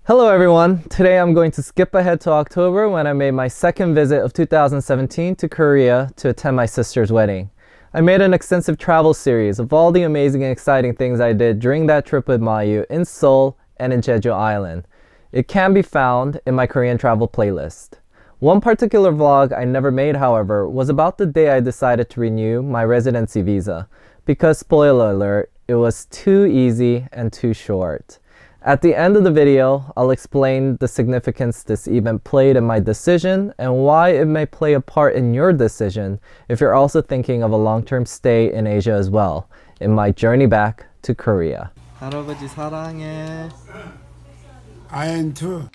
Hello everyone, today I'm going to skip ahead to October when I made my second visit of 2017 to Korea to attend my sister's wedding. I made an extensive travel series of all the amazing and exciting things I did during that trip with Mayu in Seoul and in Jeju Island. It can be found in my Korean travel playlist. One particular vlog I never made, however, was about the day I decided to renew my residency visa, because spoiler alert, it was too easy and too short. At the end of the video, I'll explain the significance this event played in my decision and why it may play a part in your decision if you're also thinking of a long-term stay in Asia as well, in my journey back to Korea. 할아버지 사랑해. I am too.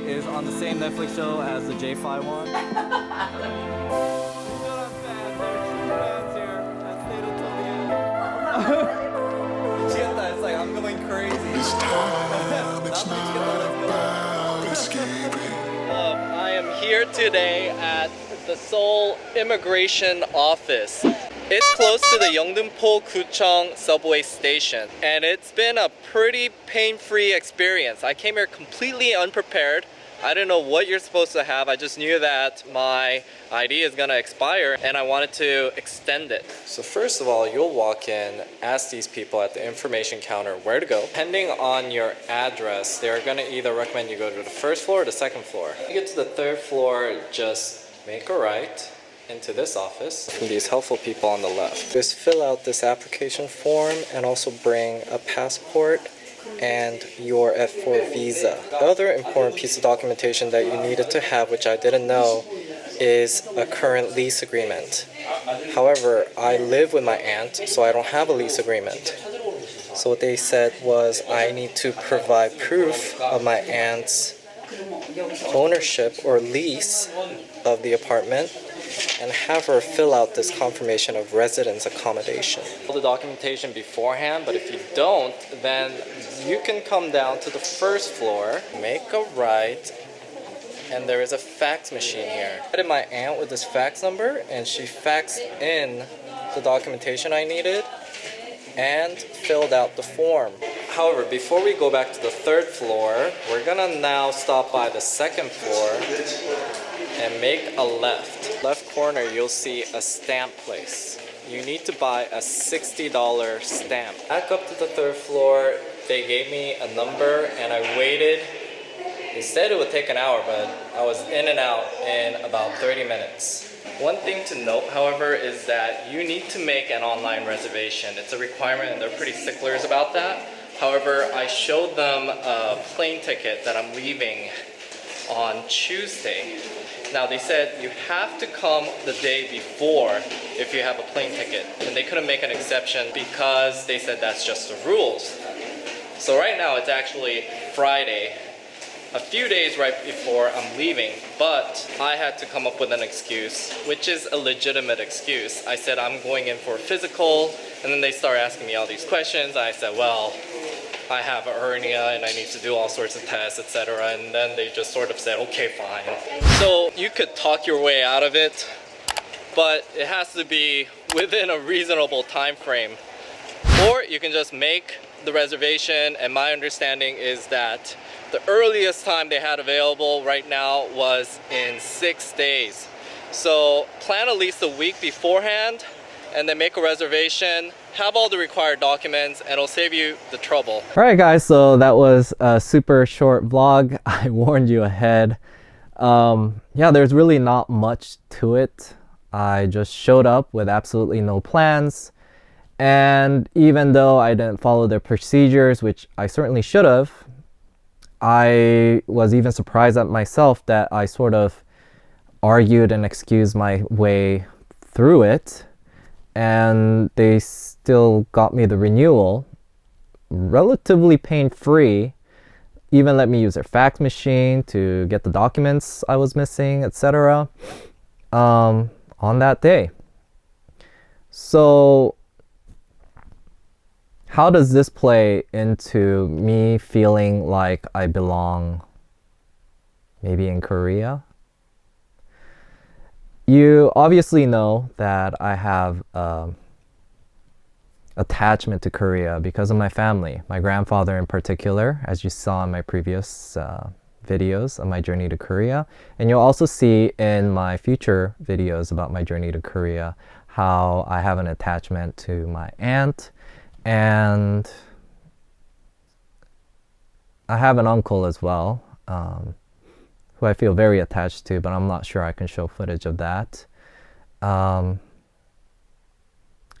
Is on the same Netflix show as the J-Fi one. It's like I'm going crazy. I am here today at the Seoul Immigration Office. It's close to the Yeongdeunpo-Gucheong subway station, and it's been a pretty pain-free experience. I came here completely unprepared. I didn't know what you're supposed to have. I just knew that my ID is gonna expire and I wanted to extend it. So first of all, you'll walk in, ask these people at the information counter where to go. Depending on your address, they're gonna either recommend you go to the first floor or the second floor. When you get to the third floor, just make a right into this office from these helpful people on the left. Just fill out this application form and also bring a passport and your F4 visa. The other important piece of documentation that you needed to have, which I didn't know, is a current lease agreement. However, I live with my aunt, so I don't have a lease agreement. So what they said was I need to provide proof of my aunt's ownership or lease of the apartment and have her fill out this confirmation of residence accommodation. All the documentation beforehand, but if you don't, then you can come down to the first floor, make a right, and there is a fax machine here. I did my aunt with this fax number, and she faxed in the documentation I needed and filled out the form. However, before we go back to the third floor, we're gonna now stop by the second floor and make a left. Left corner, you'll see a stamp place. You need to buy a $60 stamp. Back up to the third floor, they gave me a number and I waited. They said it would take an hour, but I was in and out in about 30 minutes. One thing to note, however, is that you need to make an online reservation. It's a requirement and they're pretty sticklers about that. However, I showed them a plane ticket that I'm leaving on Tuesday. Now they said you have to come the day before if you have a plane ticket, and they couldn't make an exception because they said that's just the rules. So right now it's actually Friday, a few days right before I'm leaving, but I had to come up with an excuse, which is a legitimate excuse. I said I'm going in for a physical, and then they start asking me all these questions. I said, well, I have a hernia and I need to do all sorts of tests, etc. And then they just sort of said, okay, fine. So you could talk your way out of it, but it has to be within a reasonable time frame. Or you can just make the reservation, and my understanding is that the earliest time they had available right now was in 6 days. So plan at least a week beforehand and then make a reservation, have all the required documents, and it'll save you the trouble. Alright guys, so that was a super short vlog. I warned you ahead. Yeah, there's really not much to it. I just showed up with absolutely no plans. And even though I didn't follow their procedures, which I certainly should have, I was even surprised at myself that I sort of argued and excused my way through it. And they still got me the renewal relatively pain-free, even let me use their fax machine to get the documents I was missing, etc. On that day. So how does this play into me feeling like I belong maybe in Korea? You obviously know that I have attachment to Korea because of my family, my grandfather in particular, as you saw in my previous videos of my journey to Korea. And you'll also see in my future videos about my journey to Korea how I have an attachment to my aunt, and I have an uncle as well, who I feel very attached to, but I'm not sure I can show footage of that. And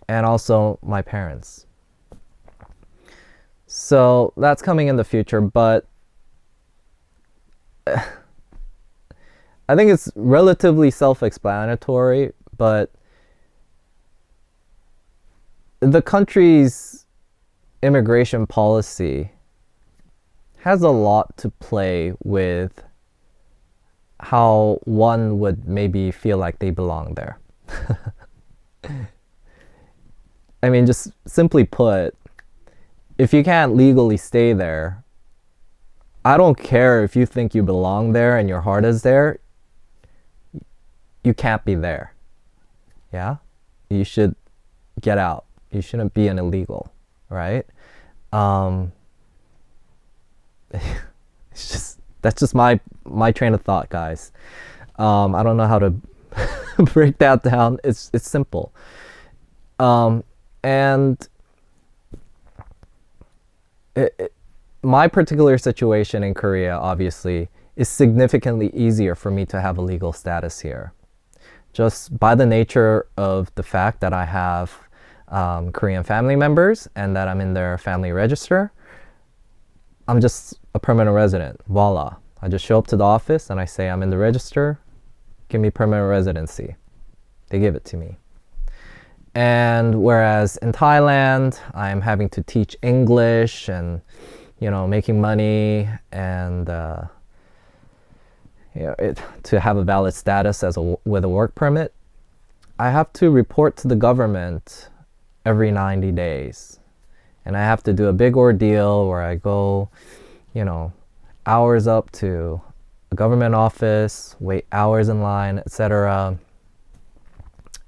also my parents. So that's coming in the future, but I think it's relatively self-explanatory, but the country's immigration policy has a lot to play with how one would maybe feel like they belong there. I mean, just simply put, if you can't legally stay there, I don't care if you think you belong there and your heart is there, you can't be there. Yeah? You should get out. You shouldn't be an illegal, right? That's just my train of thought, guys. I don't know how to break that down. It's simple. And my particular situation in Korea, obviously, is significantly easier for me to have a legal status here. Just by the nature of the fact that I have Korean family members and that I'm in their family register, I'm just a permanent resident. Voila. I just show up to the office and I say I'm in the register, give me permanent residency. They give it to me. And whereas in Thailand, I'm having to teach English and, making money and to have a valid status with a work permit, I have to report to the government every 90 days. And I have to do a big ordeal where I go, hours up to a government office, wait hours in line, etc.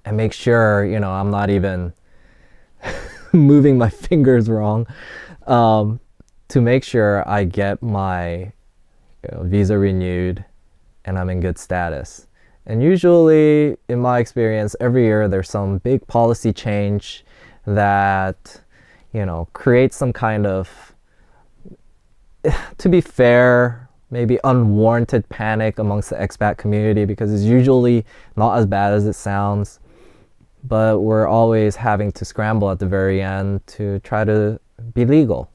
And make sure, I'm not even moving my fingers wrong, to make sure I get my visa renewed and I'm in good status. And usually, in my experience, every year there's some big policy change that, creates some kind of, to be fair, maybe unwarranted panic amongst the expat community, because it's usually not as bad as it sounds. But we're always having to scramble at the very end to try to be legal.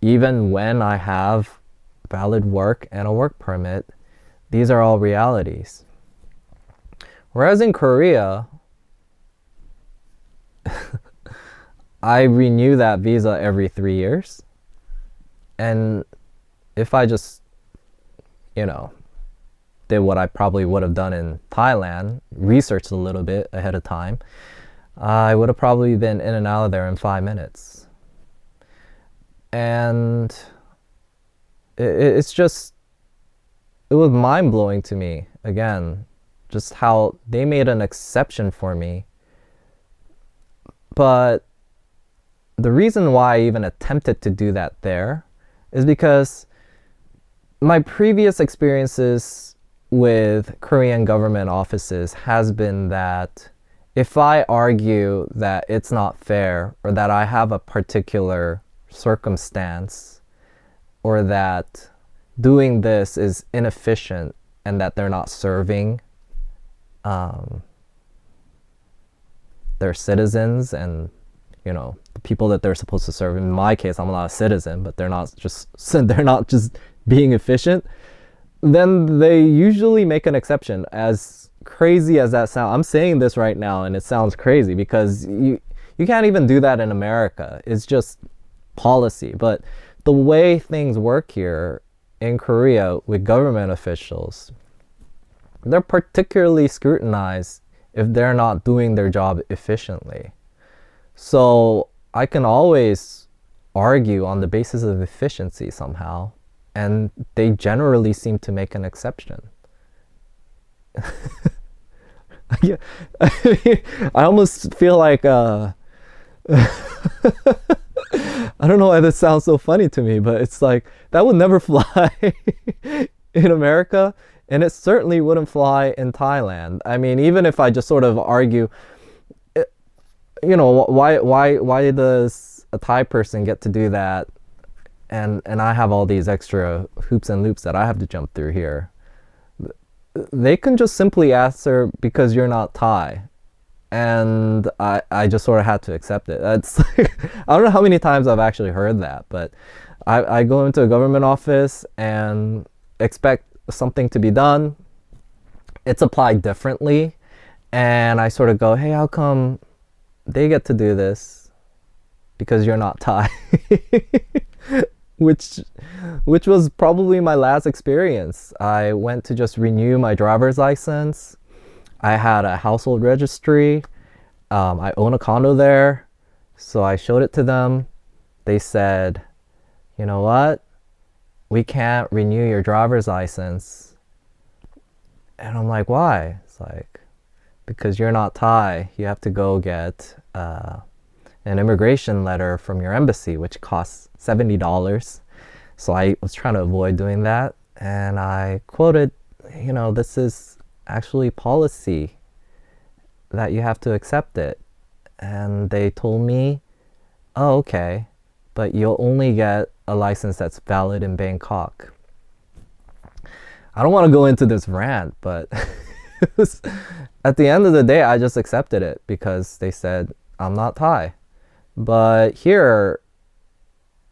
Even when I have valid work and a work permit, these are all realities. Whereas in Korea, I renew that visa every 3 years. And if I just, did what I probably would have done in Thailand, researched a little bit ahead of time, I would have probably been in and out of there in 5 minutes. And it was mind-blowing to me, again, just how they made an exception for me. But the reason why I even attempted to do that there is because my previous experiences with Korean government offices has been that if I argue that it's not fair, or that I have a particular circumstance, or that doing this is inefficient and that they're not serving their citizens and the people that they're supposed to serve. In my case, I'm not a citizen, but they're not just being efficient, then they usually make an exception. As crazy as that sounds, I'm saying this right now and it sounds crazy because you can't even do that in America. It's just policy. But the way things work here in Korea with government officials, they're particularly scrutinized if they're not doing their job efficiently. So I can always argue on the basis of efficiency somehow, and they generally seem to make an exception. Yeah, I almost feel like I don't know why this sounds so funny to me, but it's like that would never fly in America, and it certainly wouldn't fly in Thailand. I mean, even if I just sort of argue, why does a Thai person get to do that, and I have all these extra hoops and loops that I have to jump through here? They can just simply answer because you're not Thai. And I just sort of had to accept it. That's like, I don't know how many times I've actually heard that, but I go into a government office and expect something to be done. It's applied differently, and I sort of go, hey, how come they get to do this because you're not Thai? which was probably my last experience. I went to just renew my driver's license. I had a household registry. I own a condo there. So I showed it to them. They said, you know what? We can't renew your driver's license. And I'm like, why? It's like, because you're not Thai. You have to go get an immigration letter from your embassy, which costs $70. So I was trying to avoid doing that. And I quoted, this is actually policy that you have to accept it. And they told me, oh, okay, but you'll only get a license that's valid in Bangkok. I don't want to go into this rant, but at the end of the day, I just accepted it because they said I'm not Thai. But here,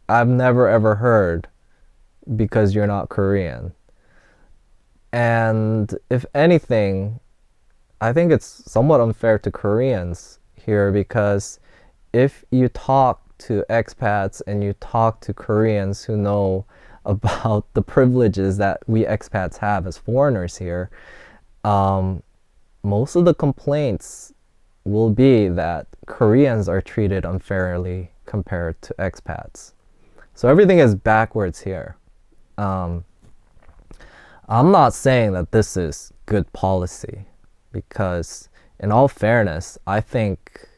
I've never ever heard because you're not Korean. And if anything, I think it's somewhat unfair to Koreans here, because if you talk to expats and you talk to Koreans who know about the privileges that we expats have as foreigners here, most of the complaints will be that Koreans are treated unfairly compared to expats. So everything is backwards here. I'm not saying that this is good policy, because in all fairness, I think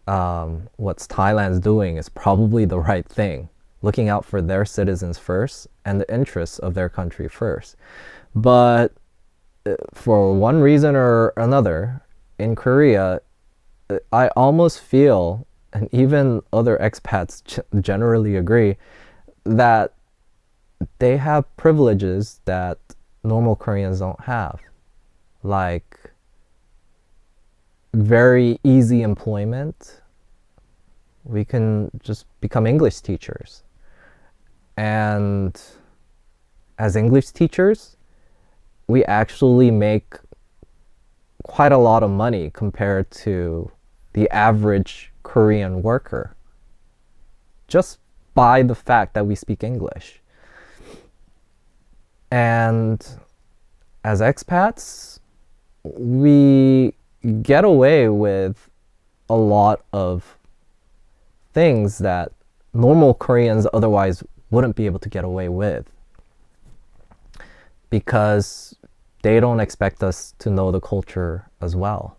what Thailand's doing is probably the right thing, looking out for their citizens first and the interests of their country first. But for one reason or another, in Korea, I almost feel, and even other expats generally agree, that they have privileges that normal Koreans don't have, like very easy employment. We can just become English teachers, and as English teachers, we actually make quite a lot of money compared to the average Korean worker, just by the fact that we speak English. And as expats, we get away with a lot of things that normal Koreans otherwise wouldn't be able to get away with, because they don't expect us to know the culture as well.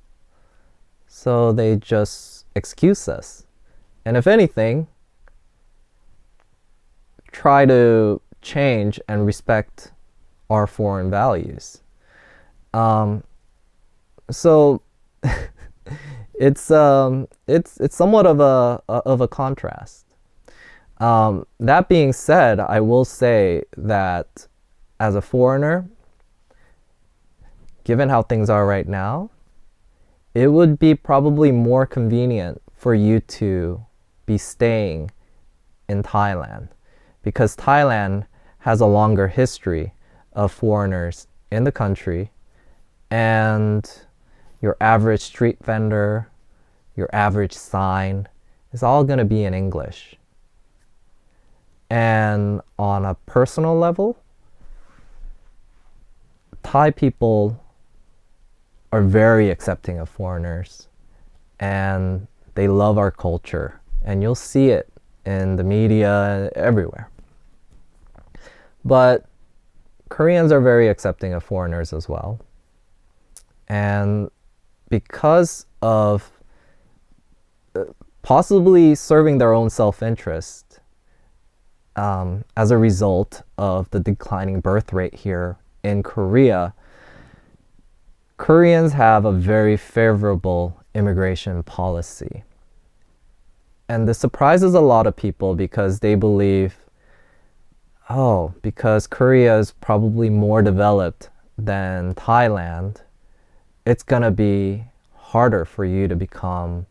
So they just excuse us. And if anything, try to change and respect our foreign values. So it's somewhat of a contrast. That being said, I will say that as a foreigner, given how things are right now, it would be probably more convenient for you to be staying in Thailand, because Thailand has a longer history of foreigners in the country, and your average street vendor, your average sign is all going to be in English. And on a personal level, Thai people are very accepting of foreigners, and they love our culture, and you'll see it in the media everywhere. But Koreans are very accepting of foreigners as well. And because of possibly serving their own self-interest as a result of the declining birth rate here in Korea. Koreans have a very favorable immigration policy. And this surprises a lot of people because they believe, oh, because Korea is probably more developed than Thailand, it's gonna be harder for you to become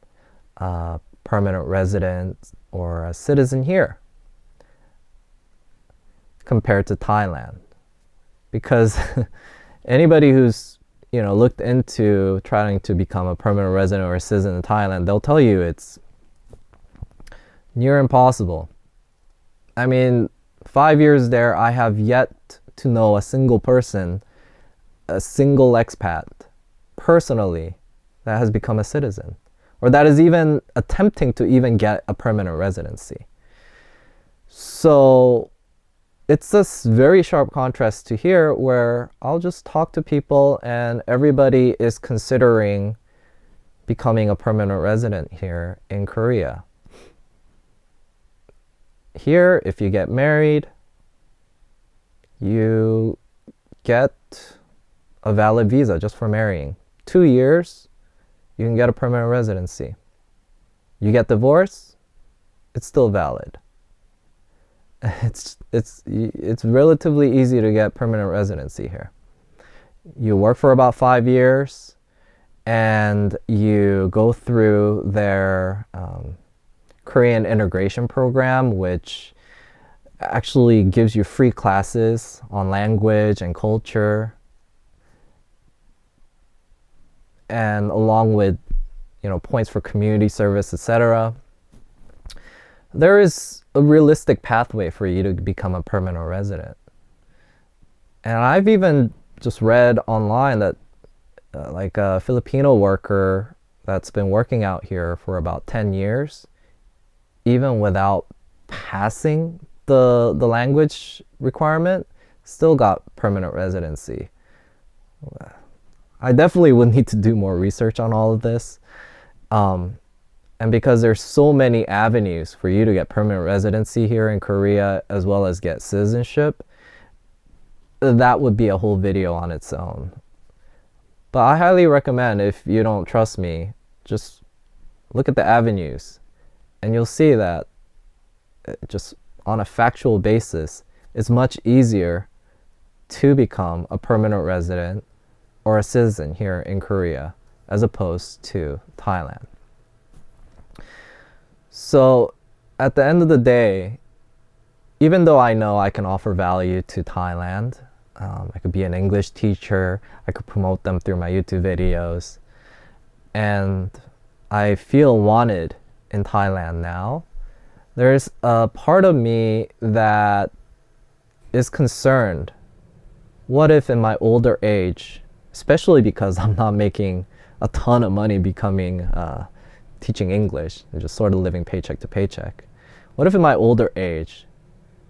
a permanent resident or a citizen here compared to Thailand. Because anybody who's looked into trying to become a permanent resident or a citizen in Thailand, they'll tell you it's near impossible. I mean, 5 years there, I have yet to know a single person, a single expat, personally, that has become a citizen, or that is even attempting to even get a permanent residency. So it's a very sharp contrast to here, where I'll just talk to people and everybody is considering becoming a permanent resident here in Korea. Here, if you get married, you get a valid visa just for marrying. 2 years, you can get a permanent residency. You get divorced, it's still valid. It's relatively easy to get permanent residency here. You work for about 5 years, and you go through their Korean integration program, which actually gives you free classes on language and culture, and along with points for community service, etc. There is a realistic pathway for you to become a permanent resident. And I've even just read online that like a Filipino worker that's been working out here for about 10 years, even without passing the language requirement, still got permanent residency. I definitely would need to do more research on all of this. And because there's so many avenues for you to get permanent residency here in Korea, as well as get citizenship, that would be a whole video on its own. But I highly recommend, if you don't trust me, just look at the avenues. And you'll see that just on a factual basis, it's much easier to become a permanent resident or a citizen here in Korea as opposed to Thailand. So at the end of the day, even though I know I can offer value to Thailand, I could be an English teacher, I could promote them through my YouTube videos, and I feel wanted in Thailand now, there's a part of me that is concerned. What if in my older age, especially because I'm not making a ton of money becoming teaching English and just sort of living paycheck to paycheck, what if in my older age,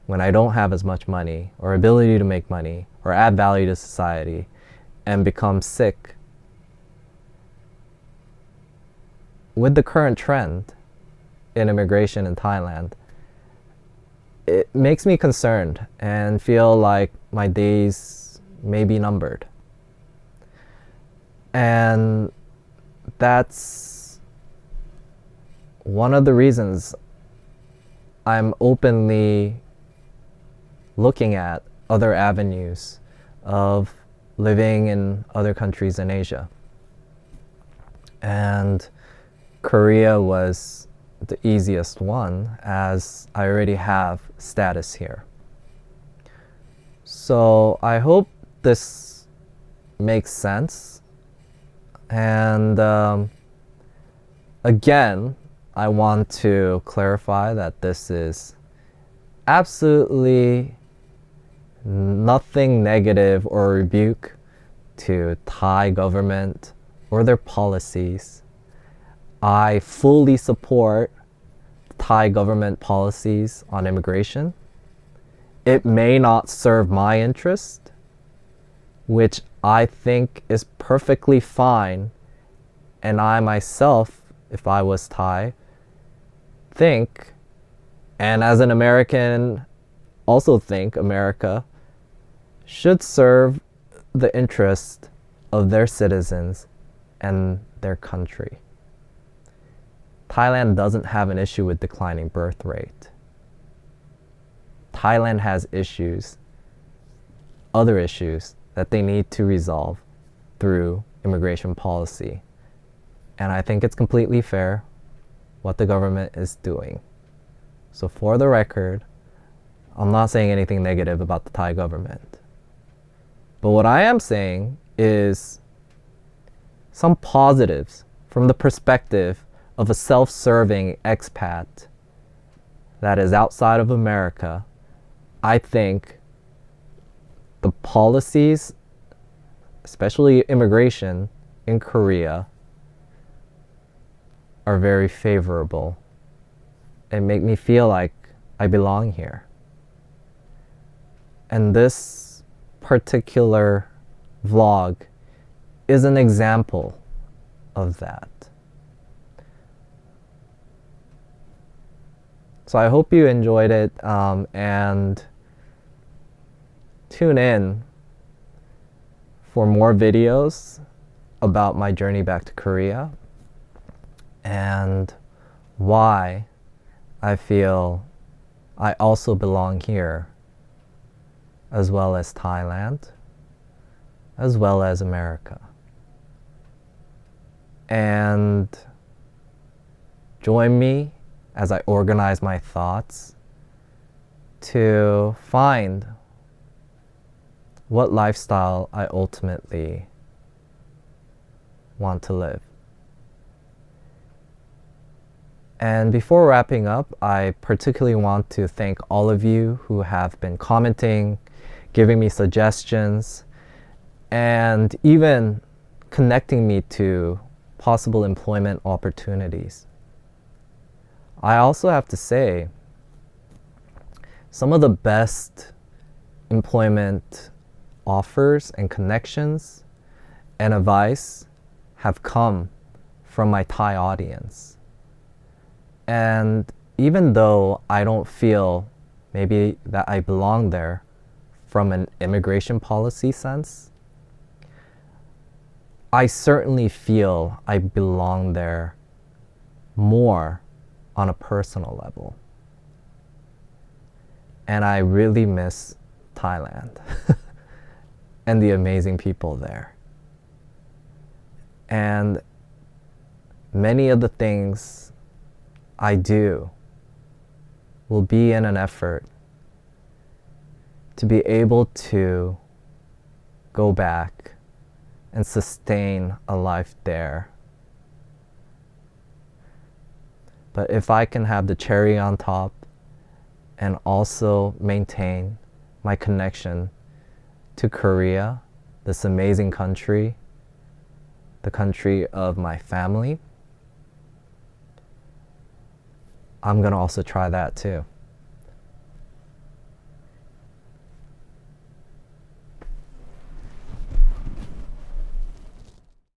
when I don't have as much money or ability to make money or add value to society and become sick, with the current trend in immigration in Thailand, it makes me concerned and feel like my days may be numbered. And that's one of the reasons I'm openly looking at other avenues of living in other countries in Asia. And Korea was the easiest one, as I already have status here. So I hope this makes sense. And again, I want to clarify that this is absolutely nothing negative or rebuke to Thai government or their policies. I fully support Thai government policies on immigration. It may not serve my interest, which I think is perfectly fine. And I myself, if I was Thai, think, and as an American, also think America should serve the interest of their citizens and their country. Thailand doesn't have an issue with declining birth rate. Thailand has issues, other issues that they need to resolve through immigration policy. And I think it's completely fair what the government is doing. So for the record, I'm not saying anything negative about the Thai government. But what I am saying is some positives from the perspective of a self-serving expat that is outside of America. I think the policies, especially immigration in Korea, are very favorable and make me feel like I belong here. And this particular vlog is an example of that. So I hope you enjoyed it, and tune in for more videos about my journey back to Korea and why I feel I also belong here, as well as Thailand, as well as America. And join me as I organize my thoughts to find what lifestyle I ultimately want to live. And before wrapping up, I particularly want to thank all of you who have been commenting, giving me suggestions, and even connecting me to possible employment opportunities. I also have to say, some of the best employment offers and connections and advice have come from my Thai audience. And even though I don't feel maybe that I belong there from an immigration policy sense, I certainly feel I belong there more on a personal level. And I really miss Thailand and the amazing people there. And many of the things I do will be in an effort to be able to go back and sustain a life there. But if I can have the cherry on top and also maintain my connection to Korea, this amazing country, the country of my family, I'm gonna also try that too.